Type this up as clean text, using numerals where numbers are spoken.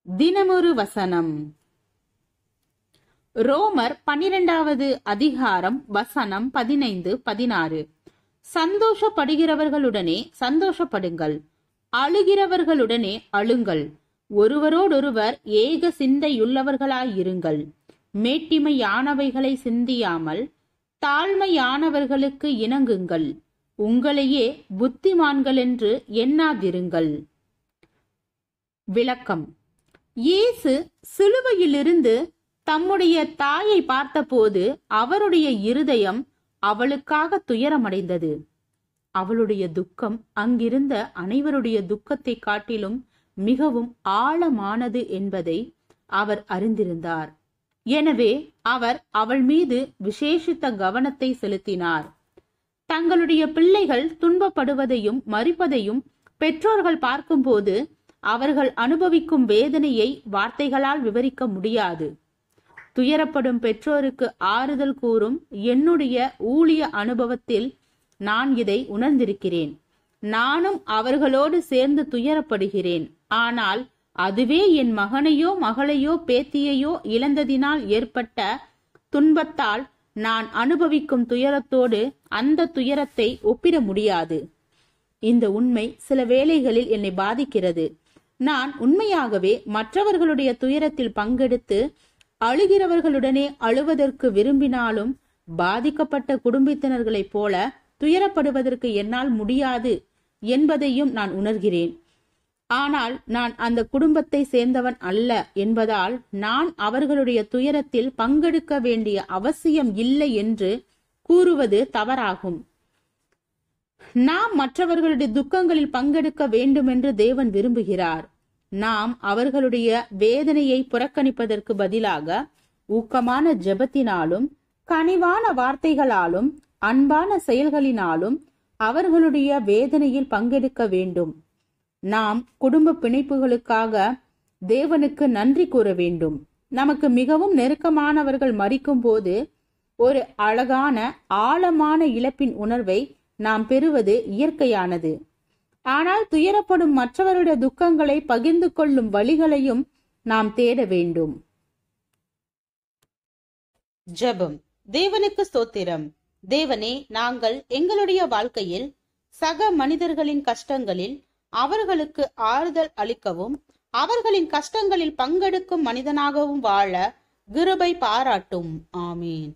தினமொரு வசனம். ரோமர் 12வது அதிகாரம் வசனம் 15, 16. சந்தோஷப்படுகிறவர்களுடனே சந்தோஷப்படுங்கள், அழுகிறவர்களுடனே அழுங்கள், ஒருவரோடொருவர் ஏக சிந்தையுள்ளவர்களாயிருங்கள், மேட்டிமையானவைகளை சிந்தியாமல் தாழ்மையானவர்களுக்கு இணங்குங்கள், உங்களையே புத்திமான்கள் என்று எண்ணாதிருங்கள். விளக்கம். இயேசு சிலுவையிலிருந்து தம்முடைய தாயை பார்த்தபோது அவருடைய இருதயம் அவளுக்காக துயரமடைந்தது. அவளுடைய துக்கம் அங்கிருந்த அனைவருடைய துக்கத்தை காட்டிலும் மிகவும் ஆழமானது என்பதை அவர் அறிந்திருந்தார். எனவே அவர் அவள் மீது விசேஷித்த கவனத்தை செலுத்தினார். தங்களுடைய பிள்ளைகள் துன்பப்படுவதையும் மரிப்பதையும் பெற்றோர்கள் பார்க்கும்போது அவர்கள் அனுபவிக்கும் வேதனையை வார்த்தைகளால் விவரிக்க முடியாது. துயரப்படும் பெற்றோருக்கு ஆறுதல் கூறும் என்னுடைய ஊழிய அனுபவத்தில் நான் இதை உணர்ந்திருக்கிறேன். நானும் அவர்களோடு சேர்ந்து துயரப்படுகிறேன். ஆனால் அதுவே என் மகனையோ மகளையோ பேத்தியையோ இழந்ததினால் ஏற்பட்ட துன்பத்தால் நான் அனுபவிக்கும் துயரத்தோடு அந்த துயரத்தை ஒப்பிட முடியாது. இந்த உண்மை சில வேளைகளில் என்னை பாதிக்கிறது. நான் உண்மையாகவே மற்றவர்களுடைய துயரத்தில் பங்கெடுத்து அழுகிறவர்களுடனே அழுவதற்கு விரும்பினாலும் பாதிக்கப்பட்ட குடும்பத்தினர்களைப் போல துயரப்படுவதற்கு என்னால் முடியாது என்பதையும் நான் உணர்கிறேன். ஆனால் நான் அந்த குடும்பத்தை சேர்ந்தவன் அல்ல என்பதால் நான் அவர்களுடைய துயரத்தில் பங்கெடுக்க வேண்டிய அவசியம் இல்லை என்று கூறுவது தவறாகும். நாம் மற்றவர்களுடைய துக்கங்களில் பங்கெடுக்க வேண்டும் என்று தேவன் விரும்புகிறார். நாம் அவர்களுடைய வேதனையை புறக்கணிப்பதற்கு பதிலாக ஊக்கமான ஜெபத்தினாலும் கனிவான வார்த்தைகளாலும் அன்பான செயல்களினாலும் அவர்களுடைய வேதனையில் பங்கெடுக்க வேண்டும். நாம் குடும்ப பிணைப்புகளுக்காக தேவனுக்கு நன்றி கூற வேண்டும். நமக்கு மிகவும் நெருக்கமானவர்கள் மரிக்கும் போது ஒரு அழகான ஆழமான இழப்பின் உணர்வை நாம் பெறுவது இயற்கையானது. ஆனால் துயரப்படும் மற்றவருடைய துக்கங்களை பகிர்ந்து கொள்ளும் வழிகளையும் நாம் தேட வேண்டும். ஜெபம். தேவனுக்கு ஸ்தோத்திரம். தேவனே, நாங்கள் எங்களுடைய வாழ்க்கையில் சக மனிதர்களின் கஷ்டங்களில் அவர்களுக்கு ஆறுதல் அளிக்கவும் அவர்களின் கஷ்டங்களில் பங்கெடுக்கும் மனிதனாகவும் வாழ கிருபை பாராட்டும். ஆமீன்.